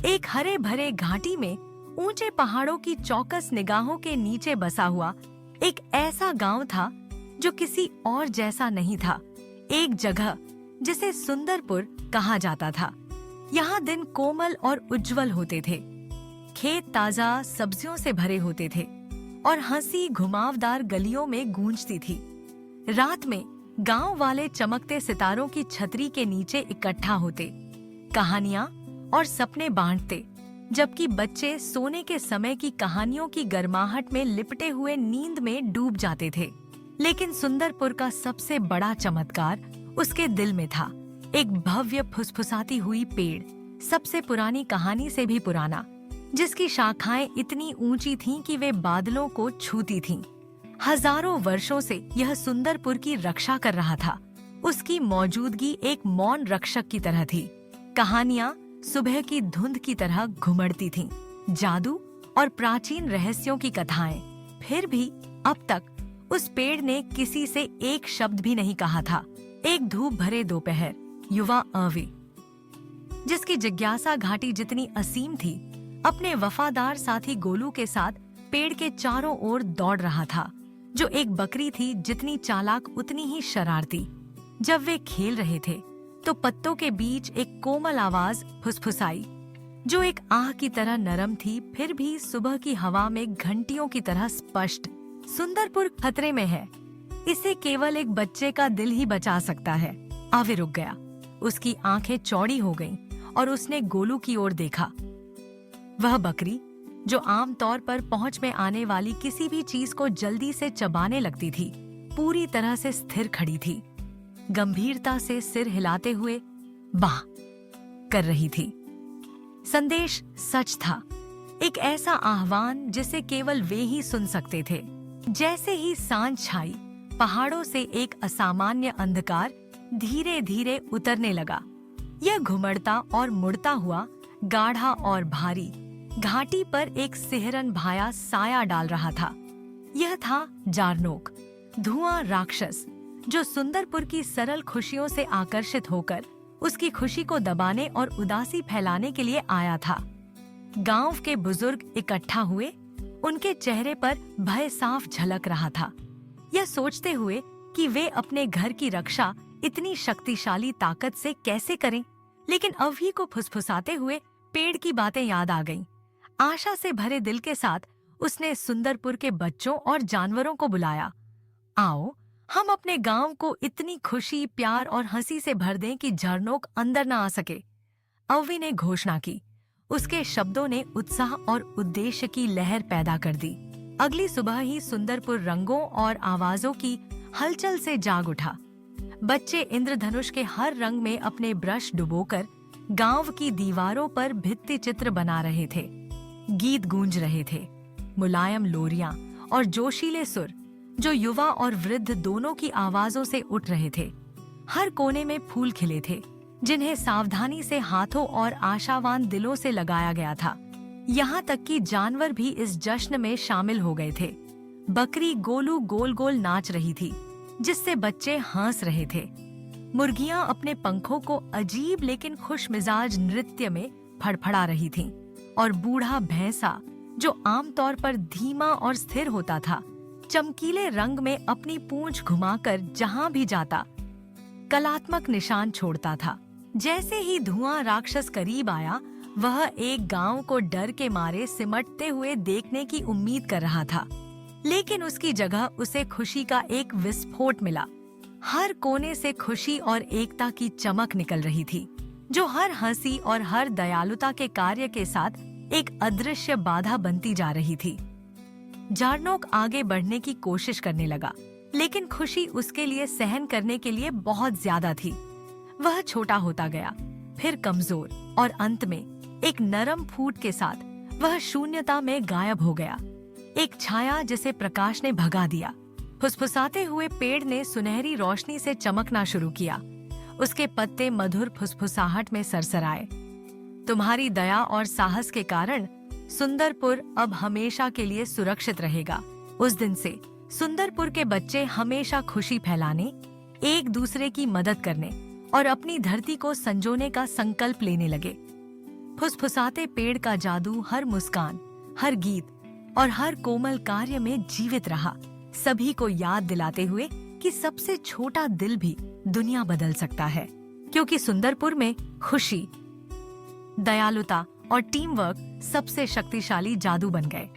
एक हरे भरे घाटी में ऊंचे पहाड़ों की चौकस निगाहों के नीचे बसा हुआ एक ऐसा गांव था जो किसी और जैसा नहीं था। एक जगह जिसे सुंदरपुर कहा जाता था। यहाँ दिन कोमल और उज्जवल होते थे, खेत ताजा सब्जियों से भरे होते थे और हंसी घुमावदार गलियों में गूंजती थी। रात में गांव वाले चमकते सितारों की छतरी के नीचे इकट्ठा होते, कहानियां और सपने बांटते, जबकि बच्चे सोने के समय की कहानियों की गर्माहट में लिपटे हुए नींद में डूब जाते थे। लेकिन सुंदरपुर का सबसे बड़ा चमत्कार उसके दिल में था। एक भव्य फुसफुसाती हुई पेड़, सबसे पुरानी कहानी से भी पुराना, जिसकी शाखाएं इतनी ऊंची थीं कि वे बादलों को छूती थीं। हजारों वर्षों से यह सुंदरपुर की रक्षा कर रहा था। उसकी मौजूदगी एक मौन रक्षक की तरह थी। कहानियां सुबह की धुंध की तरह घुमड़ती थीं, जादू और प्राचीन रहस्यों की कथाएं। फिर भी अब तक उस पेड़ ने किसी से एक शब्द भी नहीं कहा था। एक धूप भरे दोपहर, युवा अवी, जिसकी जिज्ञासा घाटी जितनी असीम थी, अपने वफादार साथी गोलू के साथ पेड़ के चारों ओर दौड़ रहा था, जो एक बकरी थी, जितनी चालाक उतनी ही शरारती। जब वे खेल रहे थे तो पत्तों के बीच एक कोमल आवाज फुसफुसाई, जो एक आह की तरह नरम थी, फिर भी सुबह की हवा में घंटियों की तरह स्पष्ट। सुंदरपुर खतरे में है, इसे केवल एक बच्चे का दिल ही बचा सकता है। आवे रुक गया, उसकी आंखें चौड़ी हो गईं और उसने गोलू की ओर देखा। वह बकरी, जो आमतौर पर पहुंच में आने वाली किसी भी चीज को जल्दी से चबाने लगती थी, पूरी तरह से स्थिर खड़ी थी, गंभीरता से सिर हिलाते हुए बाह कर रही थी। संदेश सच था, एक ऐसा आह्वान जिसे केवल वे ही सुन सकते थे। जैसे ही सांझ छाई, पहाड़ों से एक असामान्य अंधकार धीरे धीरे उतरने लगा। यह घुमड़ता और मुड़ता हुआ, गाढ़ा और भारी, घाटी पर एक सिहरन भाया साया डाल रहा था। यह था जारनोक, धुआं राक्षस, जो सुंदरपुर की सरल खुशियों से आकर्षित होकर उसकी खुशी को दबाने और उदासी फैलाने के लिए आया था। गांव के बुजुर्ग इकट्ठा हुए, उनके चेहरे पर भय साफ झलक रहा था, यह सोचते हुए कि वे अपने घर की रक्षा इतनी शक्तिशाली ताकत से कैसे करें। लेकिन अवही को फुसफुसाते हुए पेड़ की बातें याद आ गईं। आशा से भरे दिल के साथ उसने सुंदरपुर के बच्चों और जानवरों को बुलाया। आओ, हम अपने गांव को इतनी खुशी, प्यार और हंसी से भर दें कि झरनोक अंदर न आ सके। अववी ने घोषणा की। उसके शब्दों ने उत्साह और उद्देश्य की लहर पैदा कर दी। अगली सुबह ही सुंदरपुर रंगों और आवाजों की हलचल से जाग उठा। बच्चे इंद्रधनुष के हर रंग में अपने ब्रश डुबोकर गांव की दीवारों पर भित्ति चित्र बना रहे थे। गीत गूंज रहे थे, मुलायम लोरियां और जोशीले सुर, जो युवा और वृद्ध दोनों की आवाजों से उठ रहे थे। हर कोने में फूल खिले थे, जिन्हें सावधानी से हाथों और आशावान दिलों से लगाया गया था। यहाँ तक कि जानवर भी इस जश्न में शामिल हो गए थे। बकरी गोलू गोल गोल नाच रही थी, जिससे बच्चे हंस रहे थे। मुर्गियां अपने पंखों को अजीब लेकिन खुशमिजाज नृत्य में फड़फड़ा रही थीं, और बूढ़ा भैंसा, जो आमतौर पर धीमा और स्थिर होता था, चमकीले रंग में अपनी पूंछ घुमाकर जहां भी जाता कलात्मक निशान छोड़ता था। जैसे ही धुआं राक्षस करीब आया, वह एक गांव को डर के मारे सिमटते हुए देखने की उम्मीद कर रहा था। लेकिन उसकी जगह उसे खुशी का एक विस्फोट मिला। हर कोने से खुशी और एकता की चमक निकल रही थी, जो हर हंसी और हर दयालुता के कार्य के साथ एक अदृश्य बाधा बनती जा रही थी। जारनोक आगे बढ़ने की कोशिश करने लगा, लेकिन खुशी उसके लिए सहन करने के लिए बहुत ज्यादा थी। वह छोटा होता गया, फिर कमजोर, और अंत में एक नरम फूट के साथ वह शून्यता में गायब हो गया। एक छाया जिसे प्रकाश ने भगा दिया। फुसफुसाते हुए पेड़ ने सुनहरी रोशनी से चमकना शुरू किया। उसके पत्ते मधुर फुसफुसाहट में सरसराए। तुम्हारी दया और साहस के कारण सुंदरपुर अब हमेशा के लिए सुरक्षित रहेगा। उस दिन से सुंदरपुर के बच्चे हमेशा खुशी फैलाने, एक दूसरे की मदद करने और अपनी धरती को संजोने का संकल्प लेने लगे। फुसफुसाते पेड़ का जादू हर मुस्कान, हर गीत और हर कोमल कार्य में जीवित रहा, सभी को याद दिलाते हुए कि सबसे छोटा दिल भी दुनिया बदल सकता है। क्योंकि सुंदरपुर में खुशी, दयालुता और टीम वर्क सबसे शक्तिशाली जादू बन गए।